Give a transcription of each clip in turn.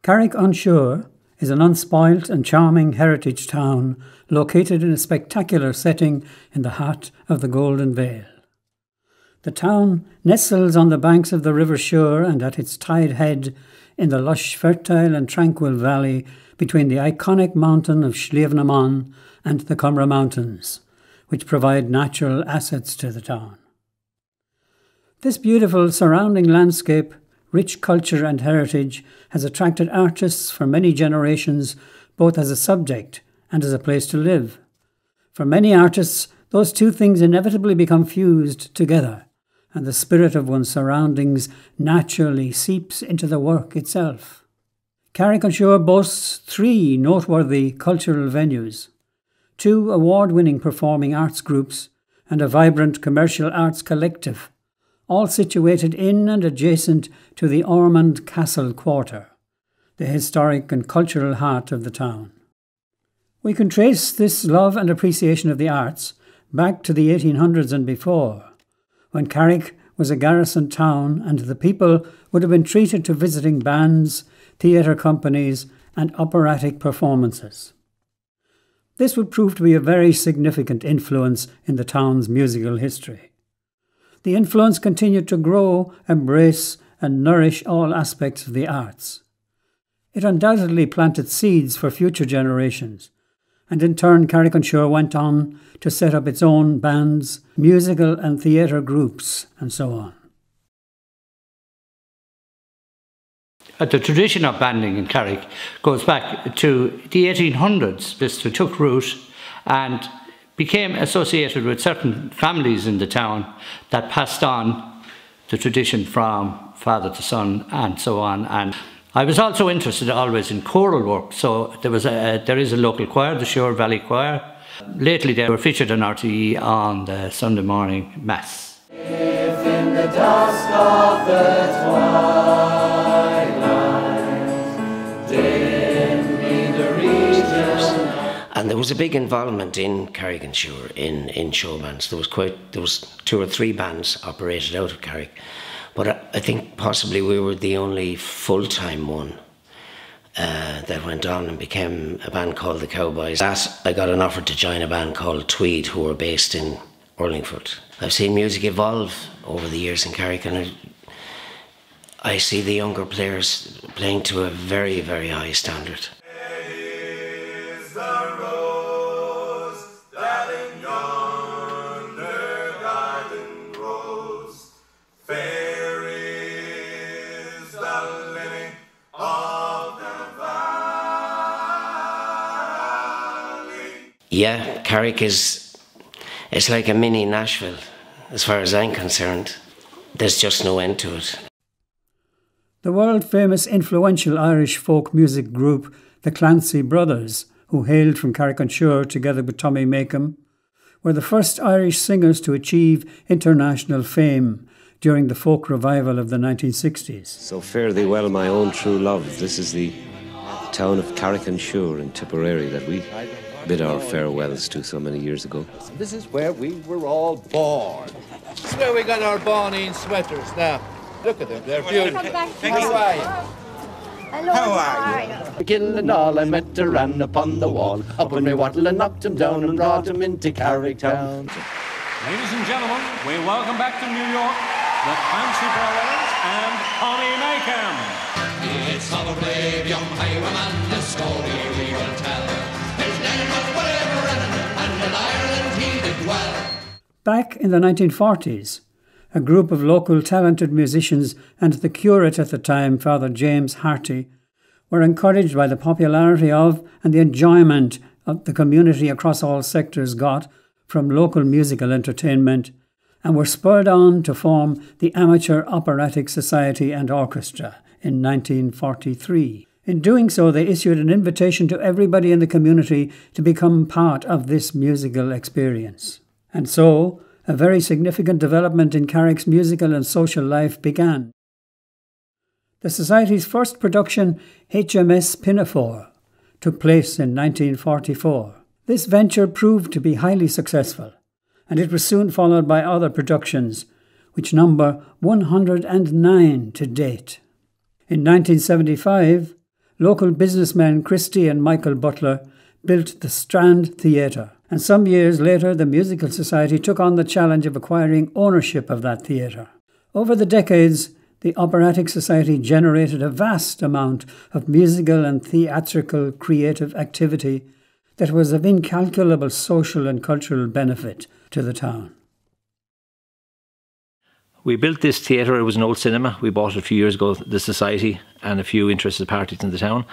Carrick-on-Suir is an unspoilt and charming heritage town located in a spectacular setting in the heart of the Golden Vale. The town nestles on the banks of the River Suir and at its tide head in the lush, fertile and tranquil valley between the iconic mountain of Shlievnaman and the Cumra Mountains, which provide natural assets to the town. This beautiful surrounding landscape, rich culture and heritage has attracted artists for many generations, both as a subject and as a place to live. For many artists, those two things inevitably become fused together, and the spirit of one's surroundings naturally seeps into the work itself. Carrick-on-Suir boasts 3 noteworthy cultural venues, 2 award-winning performing arts groups, and a vibrant commercial arts collective, all situated in and adjacent to the Ormond Castle Quarter, the historic and cultural heart of the town. We can trace this love and appreciation of the arts back to the 1800s and before, when Carrick was a garrison town and the people would have been treated to visiting bands, theatre companies and operatic performances. This would prove to be a very significant influence in the town's musical history. The influence continued to grow, embrace and nourish all aspects of the arts. It undoubtedly planted seeds for future generations, and in turn Carrick-on-Suir went on to set up its own bands, musical and theatre groups, and so on. The tradition of banding in Carrick goes back to the 1800s. This took root and became associated with certain families in the town that passed on the tradition from father to son and so on. And I was also interested always in choral work, so there is a local choir, the Suir Valley Choir. Lately they were featured on RTE on the Sunday morning Mass. If in the dusk of the twilight, dim the region. And there was a big involvement in Carrick-on-Suir in show bands. There was 2 or 3 bands operated out of Carrick, but I think possibly we were the only full-time one that went on and became a band called the Cowboys. I got an offer to join a band called Tweed, who were based in Urlingford. I've seen music evolve over the years in Carrick, and I see the younger players playing to a very, very high standard. Yeah, Carrick it's like a mini Nashville, as far as I'm concerned. There's just no end to it. The world-famous influential Irish folk music group, the CLANCY brothers, who hailed from Carrick-on-Suir together with Tommy MAKEM, were the first Irish singers to achieve international fame during the folk revival of the 1960s. So fare thee well, my own true love. This is the town of Carrick-on-Suir in Tipperary that we bid our farewells to so many years ago. This is where we were all born. This is where we got our Bonine sweaters now. Look at them, they're beautiful. How are you? Hello, how are you? Killing all I met her ran upon the wall. Up in my wattle and knocked him down and brought him into Carrick town. Ladies and gentlemen, we welcome back to New York the CLANCY brothers and Tommy MAKEM. It's of a brave young highwayman, the story we will tell. His name was William Brennan, and in Ireland he did dwell. Back in the 1940s, a group of local talented musicians and the curate at the time, Father James Harty, were encouraged by the popularity of and the enjoyment of the community across all sectors got from local musical entertainment, and were spurred on to form the Amateur Operatic Society and Orchestra in 1943. In doing so, they issued an invitation to everybody in the community to become part of this musical experience. And so, a very significant development in Carrick's musical and social life began. The Society's first production, HMS Pinafore, took place in 1944. This venture proved to be highly successful, and it was soon followed by other productions, which number 109 to date. In 1975, local businessmen Christie and Michael Butler built the Strand Theatre, and some years later the Musical Society took on the challenge of acquiring ownership of that theatre. Over the decades, the Operatic Society generated a vast amount of musical and theatrical creative activity that was of incalculable social and cultural benefit to the town. We built this theatre. It was an old cinema. We bought it a few years ago, the Society and a few interested parties in the town.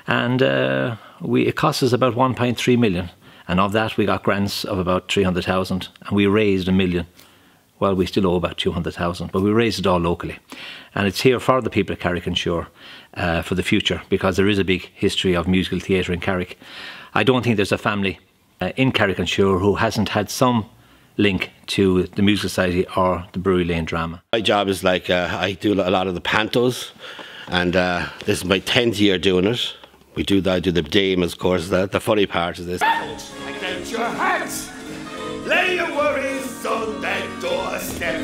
And it cost us about 1.3 million. And of that, we got grants of about 300,000. And we raised $1 million. Well, we still owe about 200,000, but we raised it all locally. And it's here for the people of Carrick-on-Suir for the future, because there is a big history of musical theatre in Carrick. I don't think there's a family in Carrick-on-Suir who hasn't had some link to the Musical Society or the Brewery Lane drama. My job is I do a lot of the pantos, and this is my 10th year doing it. I do the dame, of course. The funny part of this. Get your hats, lay your worries on that doorstep.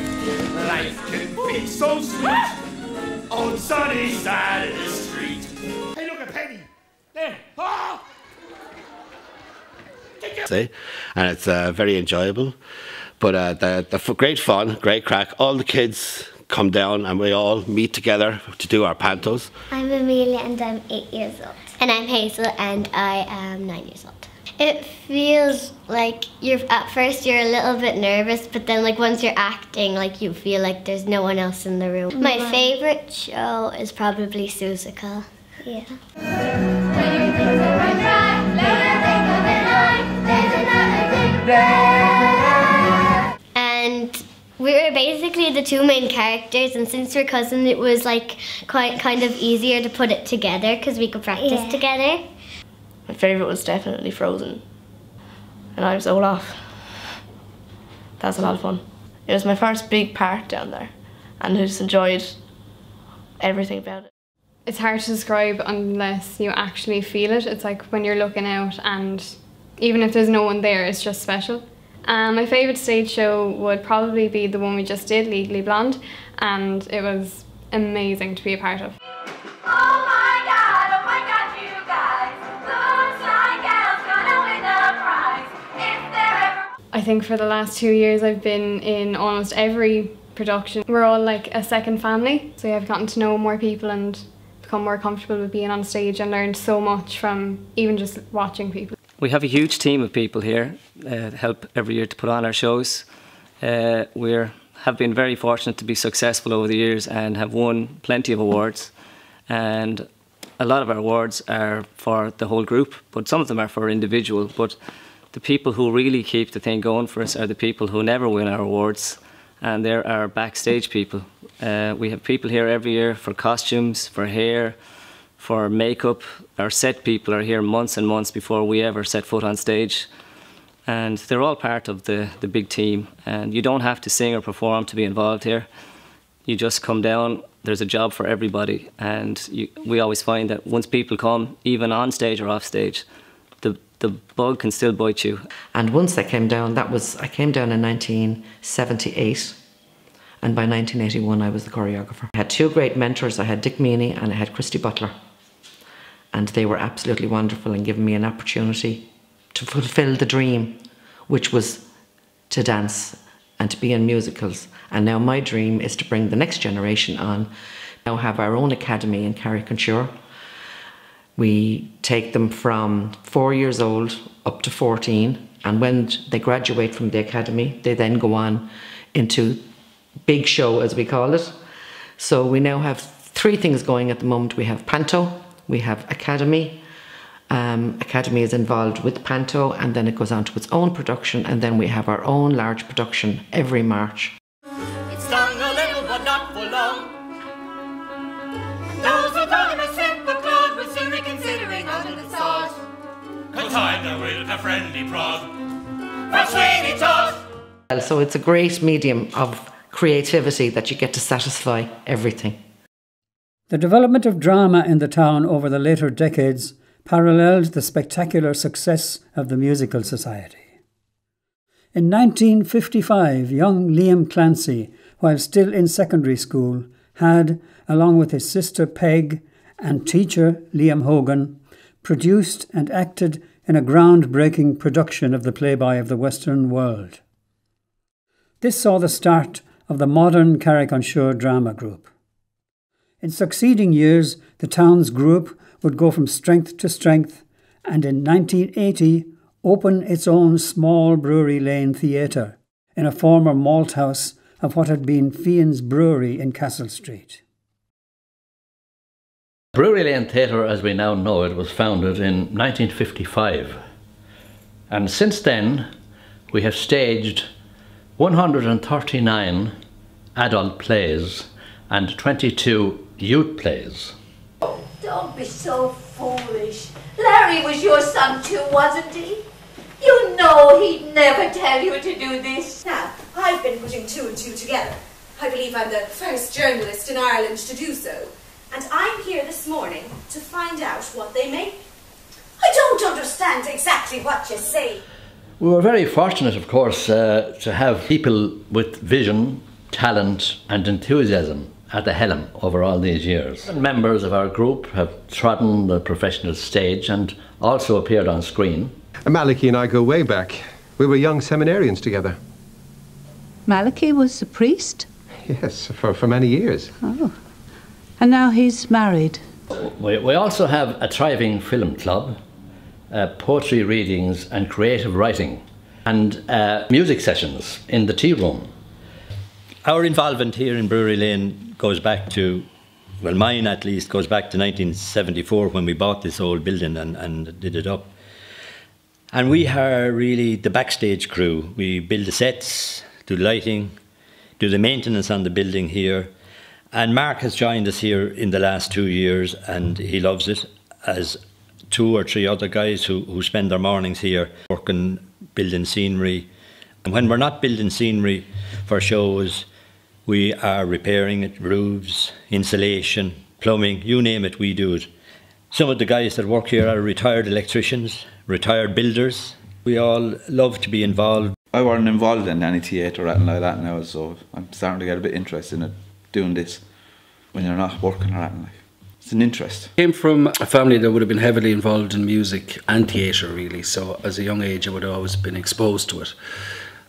Life can be so sweet on sunny side of the street. Hey, look at Penny. There. Oh! And it's very enjoyable, but the great fun, great crack. All the kids come down and we all meet together to do our pantos. I'm Amelia and I'm 8 years old. And I'm Hazel and I am 9 years old. It feels like at first you're a little bit nervous, but then once you're acting, you feel like there's no one else in the room. My favourite show is probably Susical. Yeah. And we were basically the two main characters, and since we're cousins it was kind of easier to put it together because we could practice together. My favourite was definitely Frozen, and I was Olaf. That was a lot of fun. It was my first big part down there, and I just enjoyed everything about it. It's hard to describe unless you actually feel it. It's like when you're looking out, and even if there's no one there, it's just special. My favourite stage show would probably be the one we just did, Legally Blonde, and it was amazing to be a part of. Oh my God, you guys, looks like Elle's gonna win the prize. If there ever... I think for the last 2 years I've been in almost every production. We're all like a second family, so I've gotten to know more people and become more comfortable with being on stage and learned so much from even just watching people. We have a huge team of people here help every year to put on our shows. We have been very fortunate to be successful over the years and have won plenty of awards. And a lot of our awards are for the whole group, but some of them are for individual. But the people who really keep the thing going for us are the people who never win our awards, and they're our backstage people. We have people here every year for costumes, for hair, for makeup. Our set people are here months and months before we ever set foot on stage. And they're all part of the big team. And you don't have to sing or perform to be involved here. You just come down, there's a job for everybody. And we always find that once people come, even on stage or off stage, the bug can still bite you. And once I came down, I came down in 1978. And by 1981, I was the choreographer. I had two great mentors. I had Dick Meany and I had Christy Butler. And they were absolutely wonderful in giving me an opportunity to fulfill the dream, which was to dance and to be in musicals. And now my dream is to bring the next generation on. Now have our own academy in Carrick-on-Suir. We take them from 4 years old up to 14. And when they graduate from the academy, they then go on into big show, as we call it. So we now have three things going at the moment. We have Panto, we have Academy. Academy is involved with Panto, and then it goes on to its own production, and then we have our own large production every March. It's stung a little, but not for long. Those who thought him a simple clod were soon reconsidering under the sod. Cause I'm there with a friendly prod from Sweeney Todd. So it's a great medium of creativity that you get to satisfy everything. The development of drama in the town over the later decades paralleled the spectacular success of the musical society. In 1955, young Liam Clancy, while still in secondary school, had, along with his sister Peg and teacher Liam Hogan, produced and acted in a groundbreaking production of the Playboy of the Western World. This saw the start of the modern Carrick-on-Suir drama group. In succeeding years, the town's group would go from strength to strength, and in 1980 open its own small Brewery Lane theatre in a former malt house of what had been Sheehan's Brewery in Castle Street. Brewery Lane Theatre, as we now know it, was founded in 1955. And since then, we have staged 139 adult plays and 22 youth plays. Oh, don't be so foolish. Larry was your son too, wasn't he? You know he'd never tell you to do this. Now, I've been putting two and two together. I believe I'm the first journalist in Ireland to do so. And I'm here this morning to find out what they make. I don't understand exactly what you say. We were very fortunate, of course, to have people with vision, talent and enthusiasm at the helm over all these years. Members of our group have trodden the professional stage and also appeared on screen. Malachi and I go way back. We were young seminarians together. Malachi was a priest? Yes, for many years. Oh. And now he's married. We also have a thriving film club, poetry readings and creative writing, and music sessions in the tea room. Our involvement here in Brewery Lane goes back to, well, mine at least, goes back to 1974 when we bought this old building and did it up. And we are really the backstage crew. We build the sets, do lighting, do the maintenance on the building here. And Mark has joined us here in the last 2 years and he loves it, as 2 or 3 other guys who spend their mornings here working, building scenery. And when we're not building scenery for shows, we are repairing it, roofs, insulation, plumbing, you name it, we do it. Some of the guys that work here are retired electricians, retired builders. We all love to be involved. I wasn't involved in any theatre or anything like that now, so I'm starting to get a bit interested in it, doing this when you're not working or anything. It's an interest. I came from a family that would have been heavily involved in music and theatre really, so as a young age I would have always been exposed to it.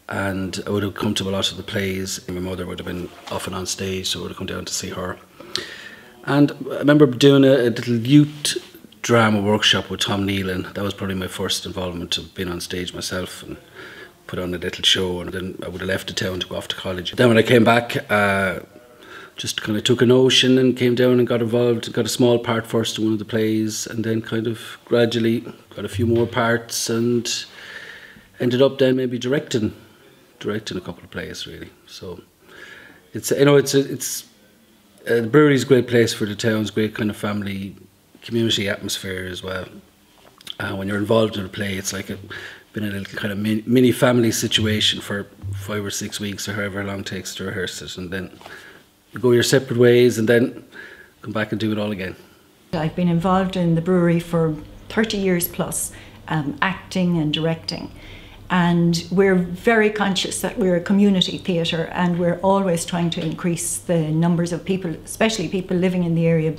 And I would have come to a lot of the plays. My mother would have been often on stage, so I would have come down to see her. And I remember doing a little youth drama workshop with Tom Nealon. That was probably my first involvement of being on stage myself and put on a little show, and then I would have left the town to go off to college. Then when I came back, just kind of took a notion and came down and got involved, got a small part first in one of the plays, and then kind of gradually got a few more parts and ended up then maybe directing a couple of plays really. So it's, you know, it's the brewery's a great place for the town's great kind of family community atmosphere as well. When you're involved in a play, it's like been a little kind of mini family situation for 5 or 6 weeks or however long it takes to rehearse it, and then you go your separate ways and then come back and do it all again. I've been involved in the brewery for 30 years plus, acting and directing. And we're very conscious that we're a community theatre and we're always trying to increase the numbers of people, especially people living in the area.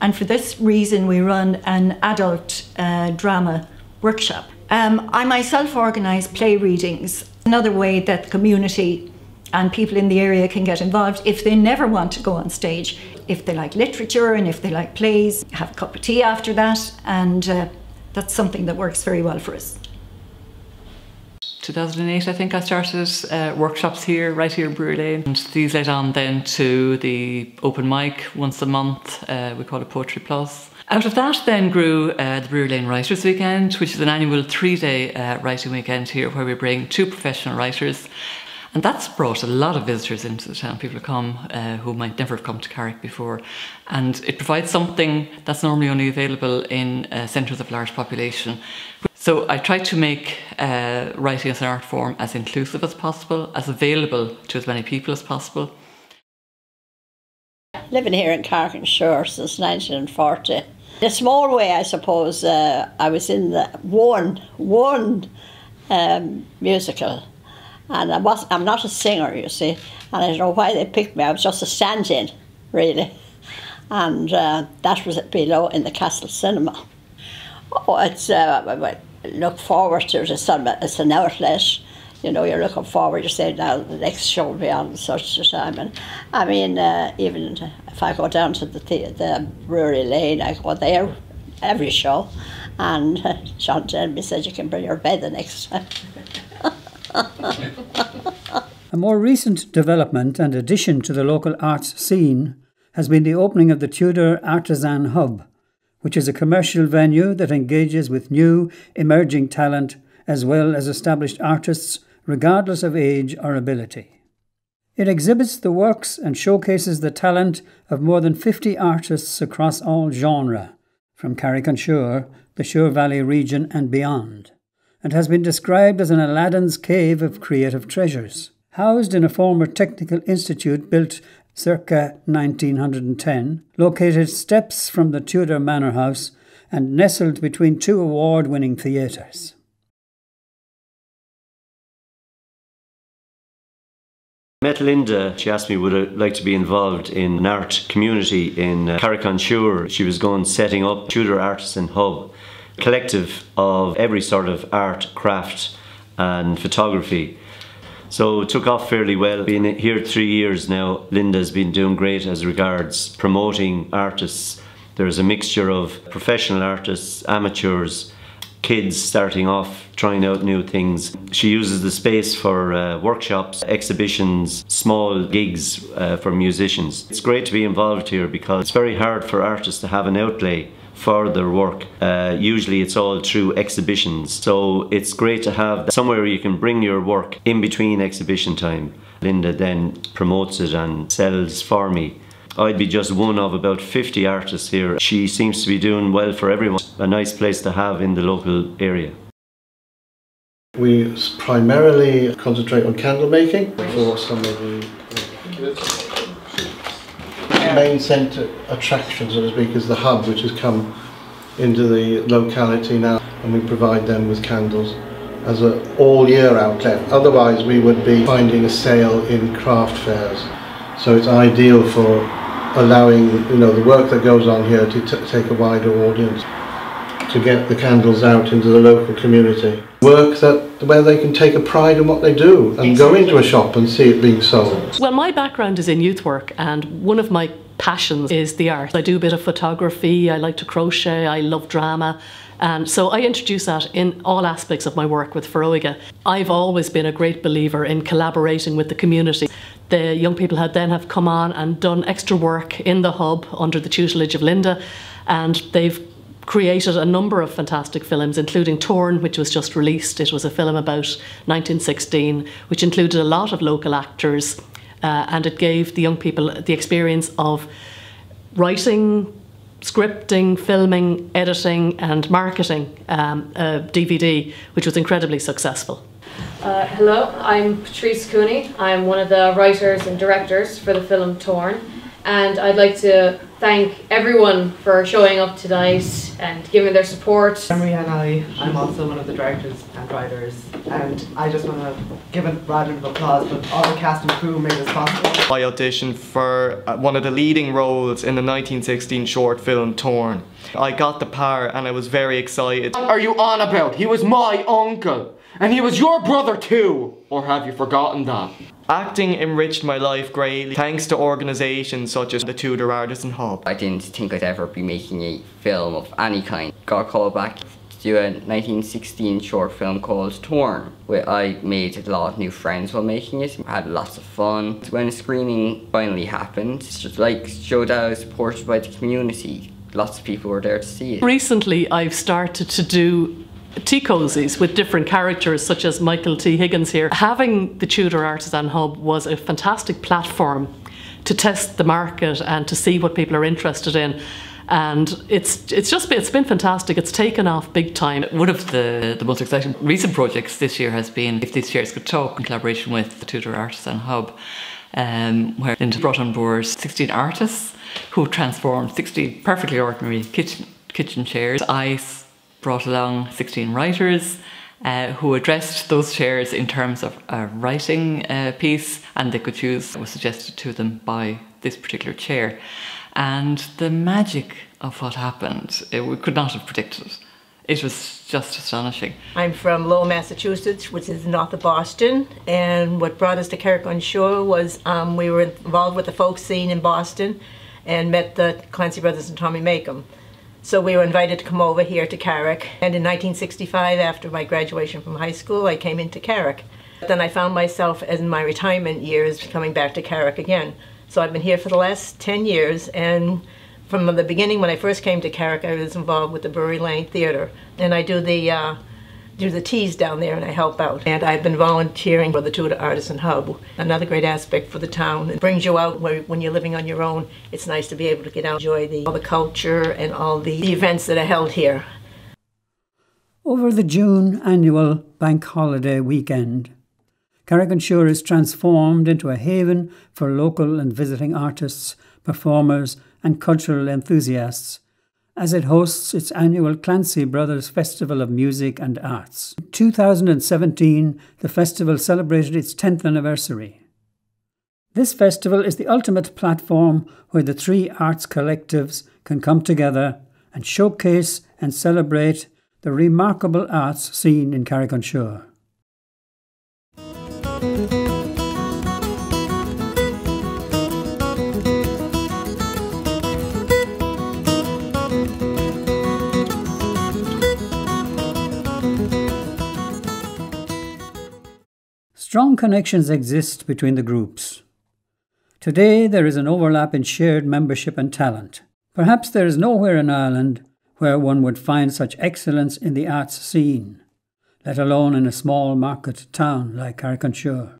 And for this reason we run an adult drama workshop. I myself organise play readings, another way that the community and people in the area can get involved if they never want to go on stage. If they like literature and if they like plays, have a cup of tea after that, and that's something that works very well for us. 2008, I think I started workshops here, right here in Brewery Lane. And these led on then to the open mic once a month, we call it Poetry Plus. Out of that then grew the Brewery Lane Writers Weekend, which is an annual 3-day writing weekend here where we bring 2 professional writers. And that's brought a lot of visitors into the town. People come who might never have come to Carrick before. And it provides something that's normally only available in centres of large population. So I try to make writing as an art form as inclusive as possible, as available to as many people as possible. Living here in Carrick-on-Suir since 1940, In a small way, I suppose, I was in the one musical, and I'm not a singer, you see, and I don't know why they picked me. I was just a stand-in, really, and that was at below in the Castle Cinema. Oh, it's I look forward to it. It's an outlet. You know, you're looking forward. You say, now the next show will be on such a time. And I mean, even if I go down to the Brewery Lane, I go there every show. And John Denby said you can bring your bed the next time. A more recent development and addition to the local arts scene has been the opening of the Tudor Artisan Hub, which is a commercial venue that engages with new, emerging talent as well as established artists regardless of age or ability. It exhibits the works and showcases the talent of more than 50 artists across all genres, from Carrick-on-Suir, the Suir Valley region and beyond, and has been described as an Aladdin's cave of creative treasures. Housed in a former technical institute built circa 1910, located steps from the Tudor Manor House and nestled between two award-winning theatres. I met Linda. She asked me would I like to be involved in an art community in Carrick-on-Suir. She was setting up Tudor Artisan Hub, a collective of every sort of art, craft and photography. So it took off fairly well. Been here 3 years now. Linda's been doing great as regards promoting artists. There's a mixture of professional artists, amateurs, kids starting off, trying out new things. She uses the space for workshops, exhibitions, small gigs for musicians. It's great to be involved here because it's very hard for artists to have an outlay for their work. Usually it's all through exhibitions, so it's great to have somewhere you can bring your work in between exhibition time. Linda then promotes it and sells for me. I'd be just one of about 50 artists here. She seems to be doing well for everyone. A nice place to have in the local area. We primarily concentrate on candle making for some of the main centre attraction, so to speak, is the hub, which has come into the locality now, and we provide them with candles as an all-year outlet. Otherwise we would be finding a sale in craft fairs, so it's ideal for allowing the work that goes on here to take a wider audience, to get the candles out into the local community. Work where they can take a pride in what they do and go into a shop and see it being sold. Well, my background is in youth work, and one of my passions is the art. I do a bit of photography, I like to crochet, I love drama, and so I introduce that in all aspects of my work with Fergus. I've always been a great believer in collaborating with the community. The young people have come on and done extra work in the hub under the tutelage of Linda, and they've created a number of fantastic films, including Torn, which was just released. It was a film about 1916, which included a lot of local actors, and it gave the young people the experience of writing, scripting, filming, editing and marketing a DVD, which was incredibly successful. Hello, I'm Patrice Cooney. I'm one of the writers and directors for the film Torn, and I'd like to thank everyone for showing up tonight and giving their support. I'm Rihanna. I'm also one of the directors and writers, and I just want to give a round of applause for all the cast and crew who made this possible. I auditioned for one of the leading roles in the 1916 short film Torn. I got the part and I was very excited. What are you on about? He was my uncle, and he was your brother too, or have you forgotten that? Acting enriched my life greatly, thanks to organisations such as the Tudor Artisan Hub. I didn't think I'd ever be making a film of any kind. Got called back to do a 1916 short film called Torn, where I made a lot of new friends while making it. I had lots of fun. When the screening finally happened, it's just like showed I was supported by the community. Lots of people were there to see it. Recently I've started to do tea cozies with different characters such as Michael T. Higgins here. Having the Tudor Artisan Hub was a fantastic platform to test the market and to see what people are interested in, and it's been fantastic. It's taken off big time. One of the most exciting recent projects this year has been If These Chairs Could Talk, in collaboration with the Tudor Artisan Hub, where Linda brought on board 16 artists who transformed 16 perfectly ordinary kitchen kitchen chairs. I brought along 16 writers who addressed those chairs in terms of a writing piece, and they could choose what was suggested to them by this particular chair. And the magic of what happened, we could not have predicted. It was just astonishing. I'm from Lowell, Massachusetts, which is north of Boston, and what brought us to Carrick-on-Suir was we were involved with the folk scene in Boston and met the CLANCY brothers and Tommy MAKEM. So we were invited to come over here to Carrick, and in 1965, after my graduation from high school, I came into Carrick. Then I found myself, in my retirement years, coming back to Carrick again. So I've been here for the last 10 years, and from the beginning, when I first came to Carrick, I was involved with the Brewery Theatre, and I do the teas down there, and I help out. And I've been volunteering for the Tudor Artisan Hub. Another great aspect for the town. It brings you out when you're living on your own. It's nice to be able to get out and enjoy all the culture and all the events that are held here. Over the June annual bank holiday weekend, Carrick-on-Suir is transformed into a haven for local and visiting artists, performers and cultural enthusiasts as it hosts its annual CLANCY Brothers Festival of Music and Arts. In 2017, the festival celebrated its 10th anniversary. This festival is the ultimate platform where the three arts collectives can come together and showcase and celebrate the remarkable arts scene in Carrick-on-Suir. Strong connections exist between the groups. Today there is an overlap in shared membership and talent. Perhaps there is nowhere in Ireland where one would find such excellence in the arts scene, let alone in a small market town like Carrick-on-Suir.